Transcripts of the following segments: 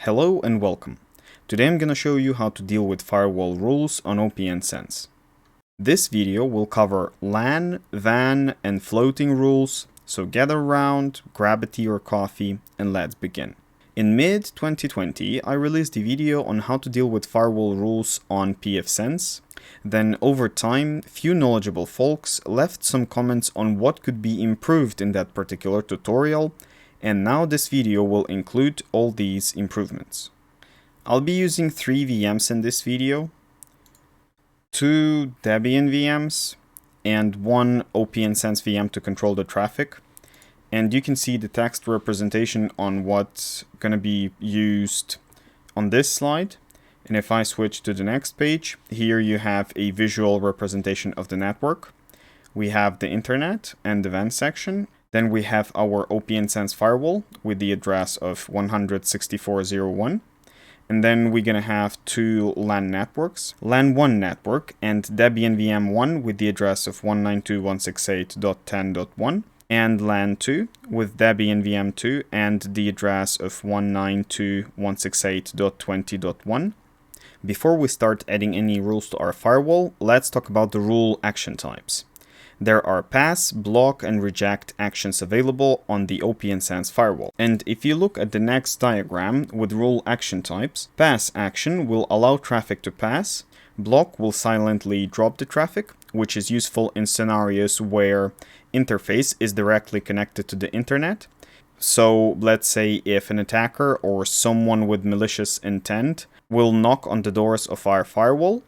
Hello and welcome. Today I'm gonna show you how to deal with firewall rules on OPNSense. This video will cover LAN, WAN, and floating rules, so gather around, grab a tea or coffee, and let's begin. In mid-2020, I released a video on how to deal with firewall rules on pfSense. Then over time, few knowledgeable folks left some comments on what could be improved in that particular tutorial, and now this video will include all these improvements. I'll be using 3 VMs in this video, 2 Debian VMs, and 1 OPNSense VM to control the traffic. And you can see the text representation on what's going to be used on this slide. And if I switch to the next page, here you have a visual representation of the network. We have the internet and the WAN section. Then we have our OPNSense Firewall with the address of 164.0.1. And then we're going to have 2 LAN networks, LAN 1 network and Debian VM 1 with the address of 192.168.10.1, and LAN 2 with Debian VM 2 and the address of 192.168.20.1. Before we start adding any rules to our firewall, let's talk about the rule action types. There are pass, block, and reject actions available on the OPNSense firewall. And if you look at the next diagram with rule action types, pass action will allow traffic to pass, block will silently drop the traffic, which is useful in scenarios where interface is directly connected to the internet. So let's say if an attacker or someone with malicious intent will knock on the doors of our firewall,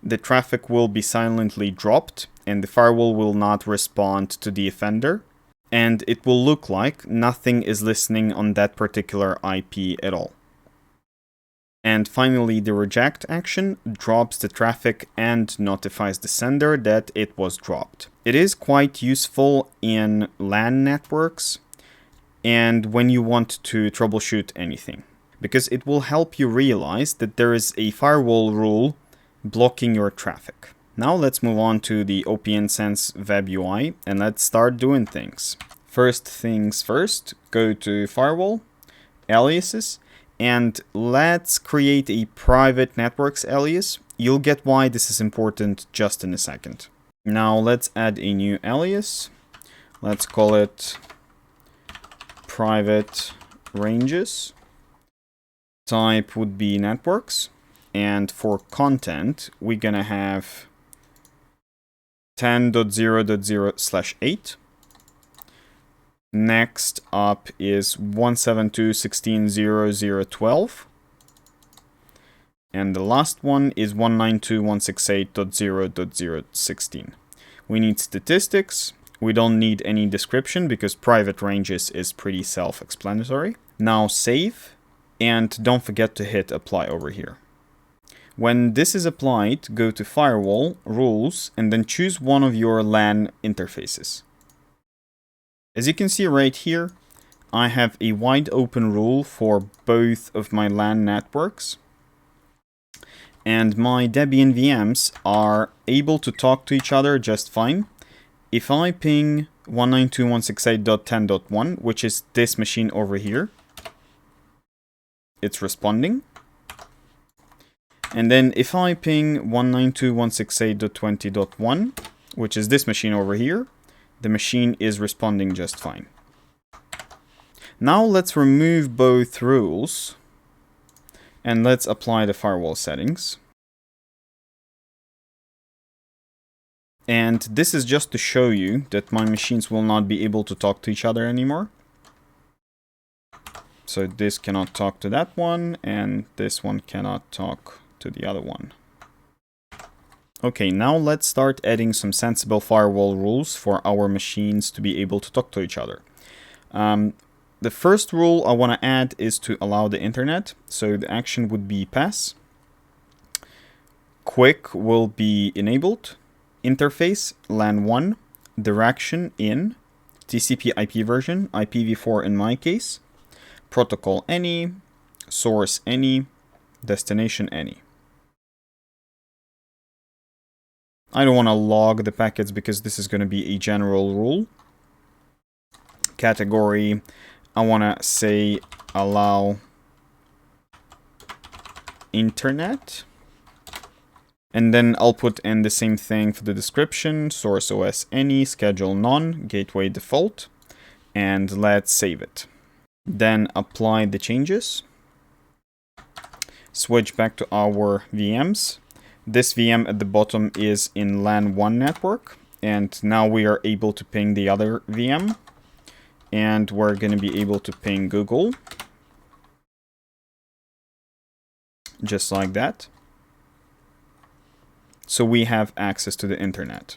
the traffic will be silently dropped and the firewall will not respond to the offender, and it will look like nothing is listening on that particular IP at all. And finally, the reject action drops the traffic and notifies the sender that it was dropped. It is quite useful in LAN networks and when you want to troubleshoot anything, because it will help you realize that there is a firewall rule blocking your traffic. Now let's move on to the OPNSense web UI and let's start doing things. First things first, go to Firewall, Aliases, and let's create a private networks alias. You'll get why this is important just in a second. Now let's add a new alias. Let's call it private ranges. Type would be networks. And for content, we're gonna have 10.0.0/8. Next up is 172.16.0.0.12. And the last one is 192.168.0.0.16. We need statistics. We don't need any description because private ranges is pretty self-explanatory. Now save, and don't forget to hit apply over here. When this is applied, go to Firewall, Rules, and then choose one of your LAN interfaces. As you can see right here, I have a wide open rule for both of my LAN networks. And my Debian VMs are able to talk to each other just fine. If I ping 192.168.10.1, which is this machine over here, it's responding. And then if I ping 192.168.20.1, which is this machine over here, the machine is responding just fine. Now let's remove both rules and let's apply the firewall settings. And this is just to show you that my machines will not be able to talk to each other anymore. So this cannot talk to that one, and this one cannot talk to the other one. Okay, now let's start adding some sensible firewall rules for our machines to be able to talk to each other. The first rule I want to add is to allow the internet. So the action would be pass. Quick will be enabled. Interface, LAN 1. Direction in. TCP IP version, IPv4 in my case. Protocol any. Source any. Destination any. I don't want to log the packets because this is going to be a general rule. Category, I want to say allow internet. And then I'll put in the same thing for the description, source OS any, schedule none, gateway default, and let's save it. Then apply the changes. Switch back to our VMs. This VM at the bottom is in LAN 1 network, and now we are able to ping the other VM, and we're going to be able to ping Google, just like that. So we have access to the internet.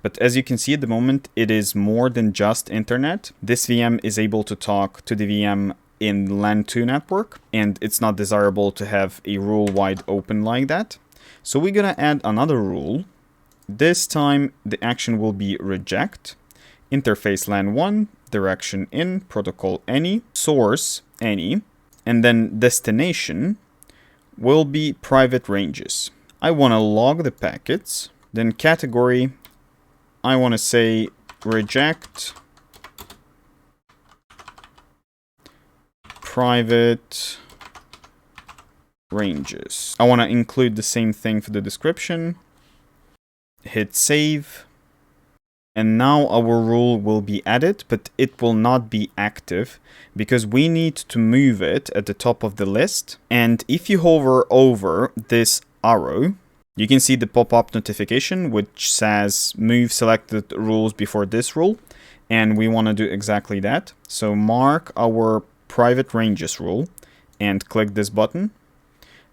But as you can see at the moment, it is more than just internet. This VM is able to talk to the VM in LAN 2 network, and it's not desirable to have a rule wide open like that. So we're gonna add another rule. This time the action will be reject, interface LAN 1, direction in, protocol any, source any, and then destination will be private ranges. I want to log the packets, then category, I want to say reject private ranges. I want to include the same thing for the description. Hit save. And now our rule will be added, but it will not be active because we need to move it at the top of the list. And if you hover over this arrow, you can see the pop-up notification which says move selected rules before this rule. And we want to do exactly that. So mark our private ranges rule and click this button.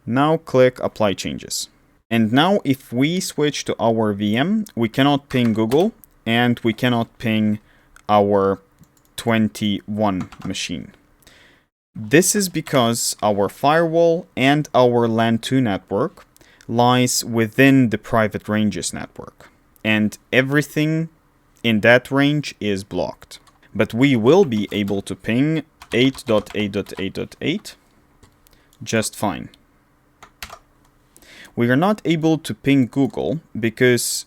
Now click apply changes. And now if we switch to our VM, we cannot ping Google and we cannot ping our 21 machine. This is because our firewall and our LAN 2 network lies within the private ranges network, and everything in that range is blocked. But we will be able to ping 8.8.8.8 just fine. We are not able to ping Google because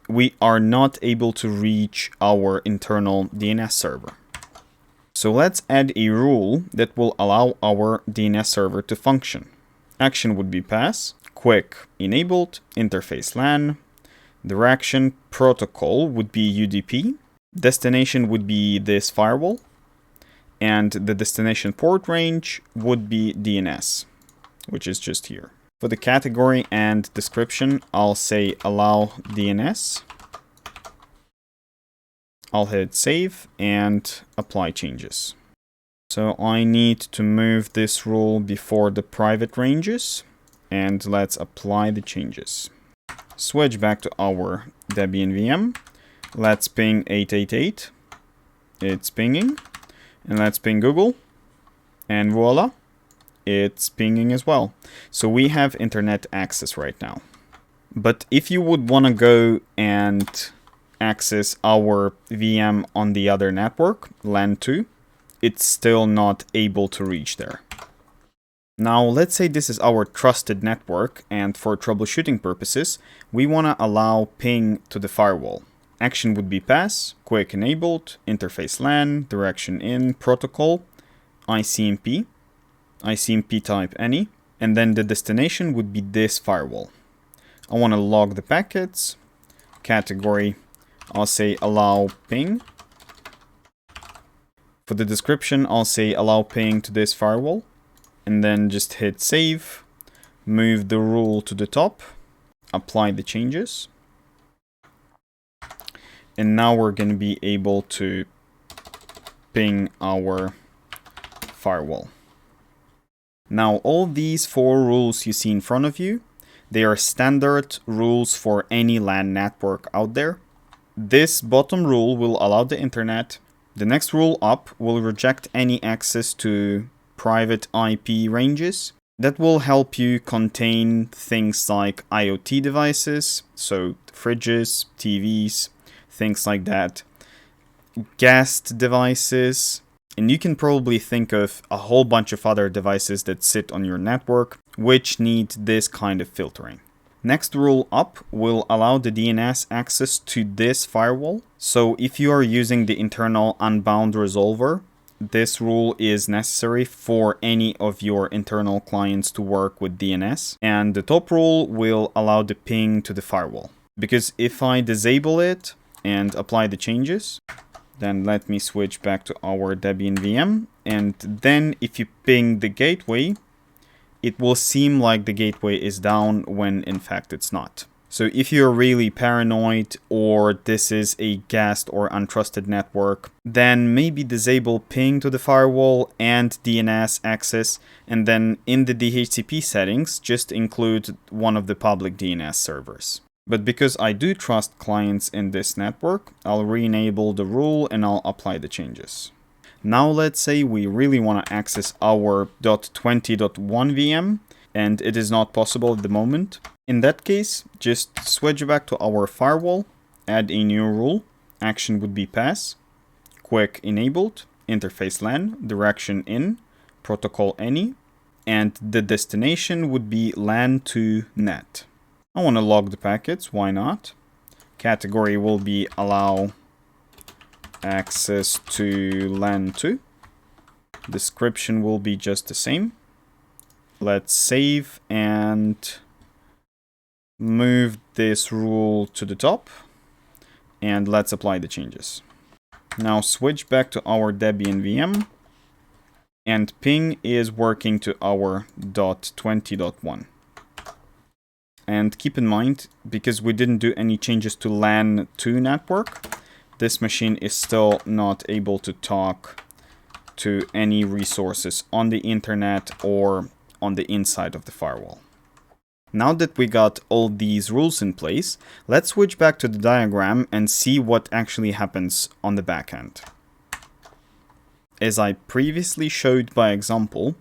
we are not able to reach our internal DNS server. So let's add a rule that will allow our DNS server to function. Action would be pass, quick enabled, interface LAN, direction protocol would be UDP, destination would be this firewall, and the destination port range would be DNS, which is just here. For the category and description, I'll say allow DNS. I'll hit save and apply changes. So I need to move this rule before the private ranges, and let's apply the changes. Switch back to our Debian VM. Let's ping 888. It's pinging. And let's ping Google. And voila. It's pinging as well. So we have internet access right now. But if you would want to go and access our VM on the other network, LAN 2, it's still not able to reach there. Now let's say this is our trusted network, and for troubleshooting purposes, we want to allow ping to the firewall. Action would be pass, quick enabled, interface LAN, direction in, protocol, ICMP type any, and then the destination would be this firewall. I want to log the packets, category, I'll say allow ping. For the description, I'll say allow ping to this firewall, and then just hit save, move the rule to the top, apply the changes, and now we're going to be able to ping our firewall. Now all these 4 rules you see in front of you, they are standard rules for any LAN network out there. This bottom rule will allow the internet. The next rule up will reject any access to private IP ranges. That will help you contain things like IoT devices, so fridges, TVs, things like that, guest devices, and you can probably think of a whole bunch of other devices that sit on your network which need this kind of filtering. Next rule up will allow the DNS access to this firewall. So if you are using the internal unbound resolver, this rule is necessary for any of your internal clients to work with DNS. And the top rule will allow the ping to the firewall. Because if I disable it and apply the changes, then let me switch back to our Debian VM. And then if you ping the gateway, it will seem like the gateway is down when in fact it's not. So if you're really paranoid or this is a gassed or untrusted network, then maybe disable ping to the firewall and DNS access, and then in the DHCP settings, just include one of the public DNS servers. But because I do trust clients in this network, I'll re-enable the rule and I'll apply the changes. Now let's say we really want to access our .20.1 VM and it is not possible at the moment. In that case, just switch back to our firewall, add a new rule. Action would be pass, quick enabled, interface LAN, direction in, protocol any, and the destination would be LAN to net. I want to log the packets, why not? Category will be allow access to LAN 2. Description will be just the same. Let's save and move this rule to the top. And let's apply the changes. Now switch back to our Debian VM. And ping is working to our .20.1. And keep in mind, because we didn't do any changes to LAN 2 network, this machine is still not able to talk to any resources on the internet or on the inside of the firewall. Now that we got all these rules in place, let's switch back to the diagram and see what actually happens on the back end. As I previously showed by example,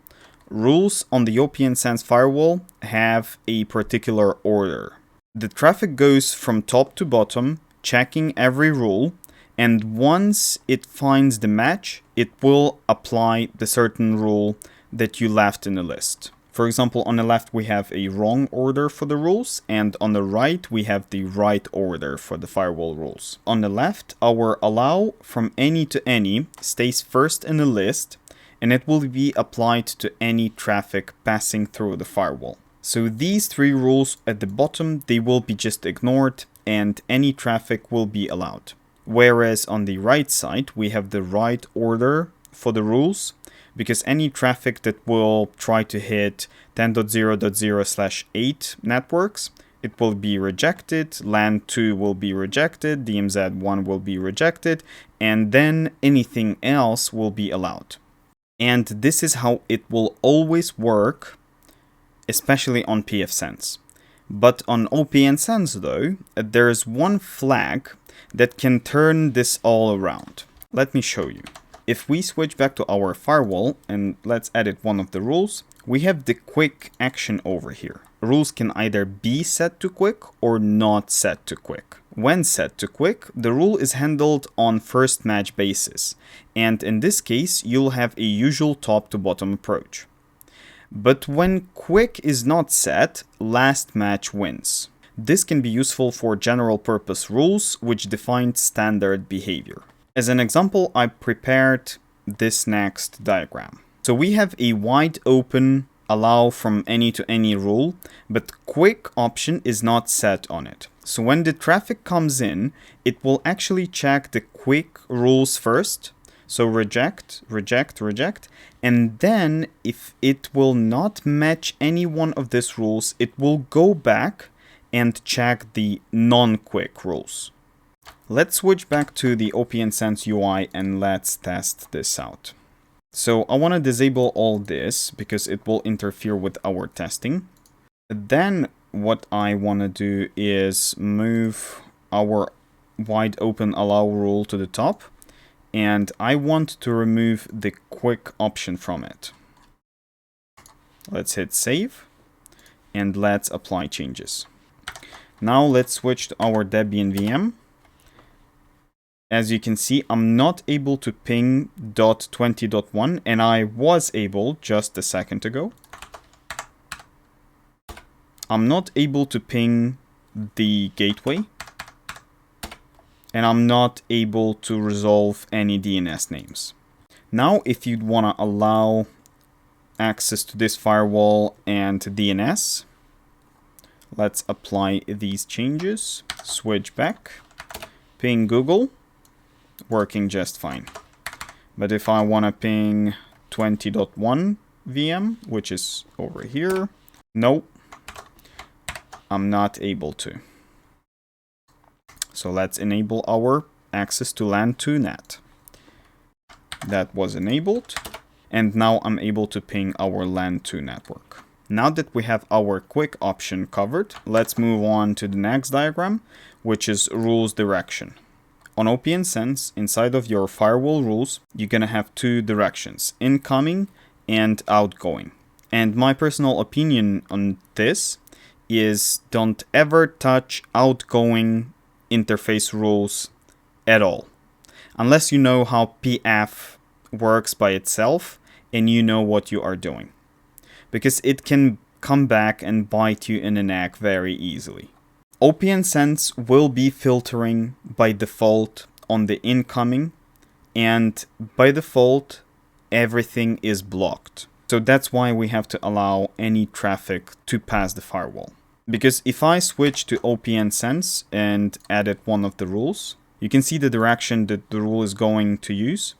rules on the OPNSense Firewall have a particular order. The traffic goes from top to bottom, checking every rule, and once it finds the match, it will apply the certain rule that you left in the list. For example, on the left we have a wrong order for the rules, and on the right we have the right order for the firewall rules. On the left, our allow from any to any stays first in the list, and it will be applied to any traffic passing through the firewall. So these three rules at the bottom, they will be just ignored, and any traffic will be allowed. Whereas on the right side, we have the right order for the rules, because any traffic that will try to hit 10.0.0/8 networks, it will be rejected, LAN 2 will be rejected, DMZ1 will be rejected, and then anything else will be allowed. And this is how it will always work, especially on pfSense. But on OPNSense though, there's one flag that can turn this all around. Let me show you. If we switch back to our firewall and let's edit one of the rules, we have the quick action over here. Rules can either be set to quick or not set to quick. When set to quick, the rule is handled on first match basis, and in this case, you'll have a usual top to bottom approach. But when quick is not set, last match wins. This can be useful for general purpose rules which define standard behavior. As an example, I prepared this next diagram. So we have a wide open allow from any to any rule, but quick option is not set on it. So when the traffic comes in, it will actually check the quick rules first. So reject, reject, reject. And then if it will not match any one of these rules, it will go back and check the non-quick rules. Let's switch back to the OPNSense UI and let's test this out. So I want to disable all this because it will interfere with our testing. Then what I want to do is move our wide open allow rule to the top, and I want to remove the quick option from it. Let's hit save and let's apply changes. Now let's switch to our Debian VM. As you can see, I'm not able to ping .20.1, and I was able just a second ago. I'm not able to ping the gateway, and I'm not able to resolve any DNS names. Now, if you'd want to allow access to this firewall and DNS, let's apply these changes. Switch back. Ping Google. Working just fine. But if I want to ping 20.1 VM, which is over here, nope, I'm not able to. So let's enable our access to LAN 2 NAT. That was enabled, and now I'm able to ping our LAN 2 network. Now that we have our quick option covered, let's move on to the next diagram, which is rules direction. On OPNSense, inside of your firewall rules, you're gonna have two directions, incoming and outgoing. And my personal opinion on this is don't ever touch outgoing interface rules at all. Unless you know how PF works by itself and you know what you are doing. Because it can come back and bite you in the neck very easily. OPNSense will be filtering by default on the incoming, and by default, everything is blocked. So that's why we have to allow any traffic to pass the firewall. Because if I switch to OPNSense and edit one of the rules, you can see the direction that the rule is going to use.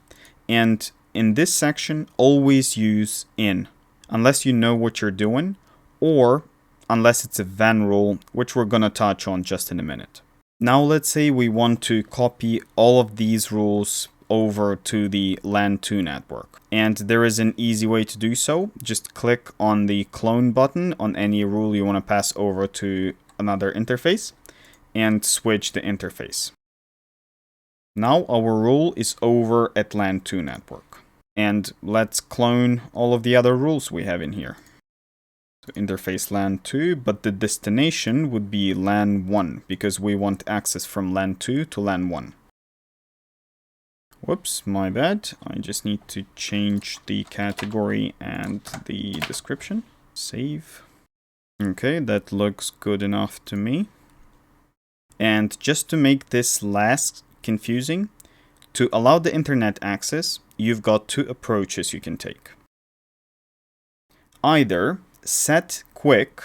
And in this section, always use in, unless you know what you're doing, or unless it's a van rule, which we're going to touch on just in a minute. Now let's say we want to copy all of these rules over to the LAN 2 network. And there is an easy way to do so. Just click on the clone button on any rule you want to pass over to another interface and switch the interface. Now our rule is over at LAN 2 network. And let's clone all of the other rules we have in here. So interface LAN 2, but the destination would be LAN 1 because we want access from LAN 2 to LAN 1. Whoops, my bad. I just need to change the category and the description. Save. Okay, that looks good enough to me. And just to make this less confusing, to allow the internet access, you've got two approaches you can take. Either set quick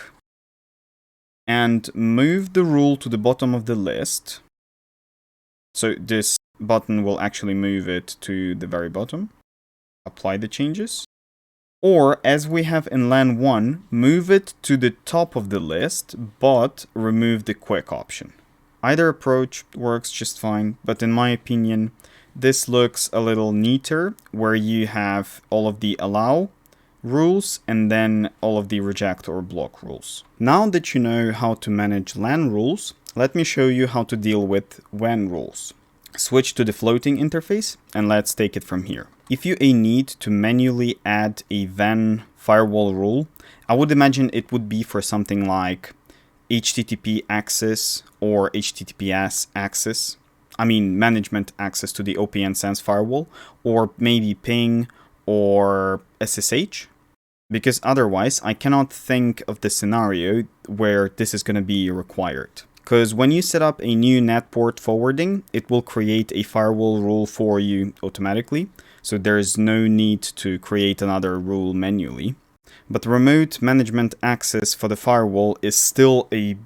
and move the rule to the bottom of the list. So this button will actually move it to the very bottom. Apply the changes. Or, as we have in LAN 1, move it to the top of the list, but remove the quick option. Either approach works just fine, but in my opinion, this looks a little neater, where you have all of the allow rules and then all of the reject or block rules. Now that you know how to manage LAN rules, let me show you how to deal with WAN rules. Switch to the floating interface and let's take it from here. If you need to manually add a WAN firewall rule, I would imagine it would be for something like HTTP access or HTTPS access. I mean management access to the OPNSense firewall, or maybe ping or SSH. Because otherwise, I cannot think of the scenario where this is going to be required. Because when you set up a new NAT port forwarding, it will create a firewall rule for you automatically. So there is no need to create another rule manually. But remote management access for the firewall is still a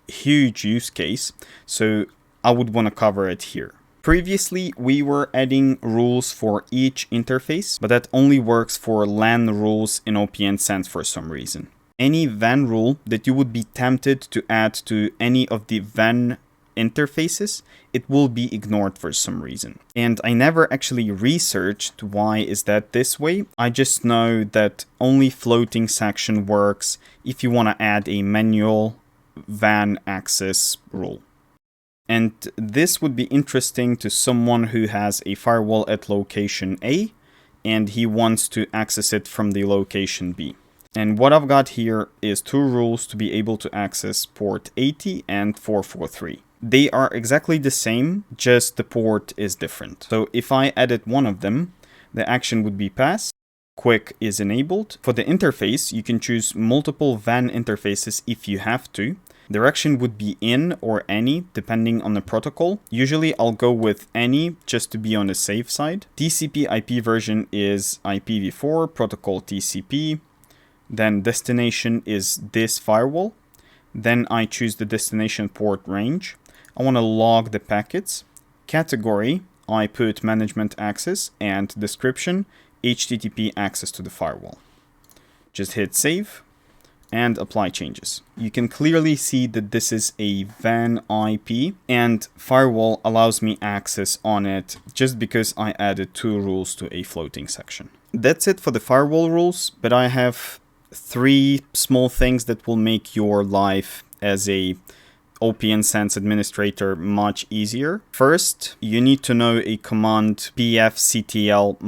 huge use case. So I would want to cover it here. Previously, we were adding rules for each interface, but that only works for LAN rules in OPNSense for some reason. Any WAN rule that you would be tempted to add to any of the WAN interfaces, it will be ignored for some reason. And I never actually researched why is that this way. I just know that only floating section works if you want to add a manual WAN access rule. And this would be interesting to someone who has a firewall at location A and he wants to access it from the location B. And what I've got here is two rules to be able to access port 80 and 443. They are exactly the same, just the port is different. So if I edit one of them, the action would be pass. Quick is enabled. For the interface, you can choose multiple WAN interfaces if you have to. Direction would be in or any, depending on the protocol. Usually I'll go with any just to be on the safe side. TCP IP version is IPv4, protocol TCP. Then destination is this firewall. Then I choose the destination port range. I want to log the packets. Category, I put management access, and description, HTTP access to the firewall. Just hit save and apply changes. You can clearly see that this is a WAN IP, and firewall allows me access on it just because I added 2 rules to a floating section. That's it for the firewall rules, but I have 3 small things that will make your life as a OPNsense administrator much easier. First, you need to know a command pfctl-d.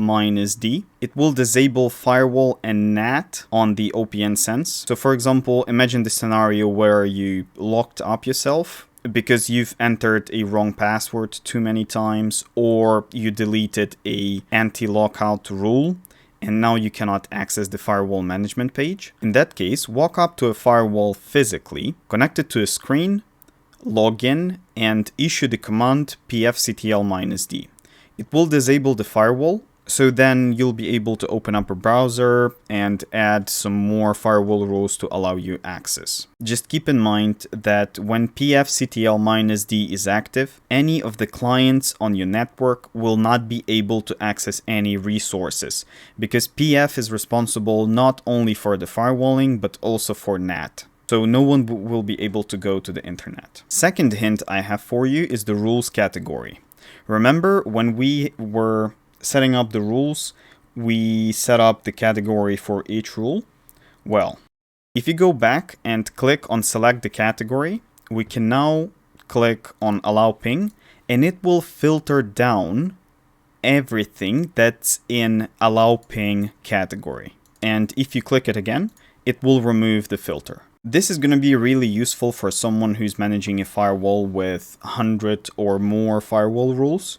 It will disable firewall and NAT on the OPNsense. So for example, imagine the scenario where you locked up yourself because you've entered a wrong password too many times, or you deleted a anti-lockout rule, and now you cannot access the firewall management page. In that case, walk up to a firewall physically, connect it to a screen, log in, and issue the command pfctl-d. It will disable the firewall, so then you'll be able to open up a browser and add some more firewall rules to allow you access. Just keep in mind that when pfctl-d is active, any of the clients on your network will not be able to access any resources, because pf is responsible not only for the firewalling but also for NAT. So no one will be able to go to the internet. Second hint I have for you is the rules category. Remember when we were setting up the rules, we set up the category for each rule? Well, if you go back and click on select the category, we can now click on allow ping, and it will filter down everything that's in allow ping category. And if you click it again, it will remove the filter. This is going to be really useful for someone who's managing a firewall with 100 or more firewall rules,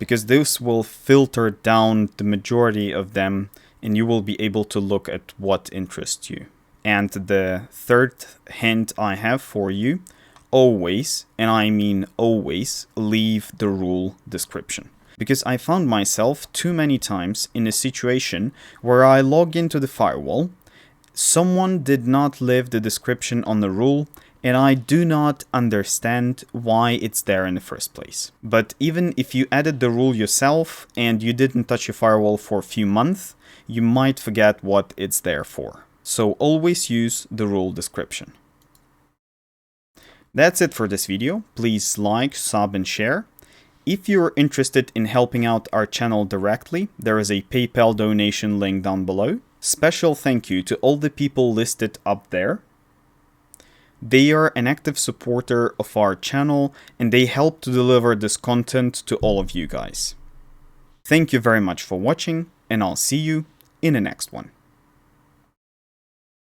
because this will filter down the majority of them and you will be able to look at what interests you. And the third hint I have for you, always, and I mean always, leave the rule description. Because I found myself too many times in a situation where I log into the firewall, someone did not leave the description on the rule, and I do not understand why it's there in the first place. But even if you added the rule yourself and you didn't touch your firewall for a few months, you might forget what it's there for. So always use the rule description. That's it for this video. Please like, sub, and share. If you're interested in helping out our channel directly, there is a PayPal donation link down below. Special thank you to all the people listed up there. They are an active supporter of our channel and they help to deliver this content to all of you guys. Thank you very much for watching, and I'll see you in the next one.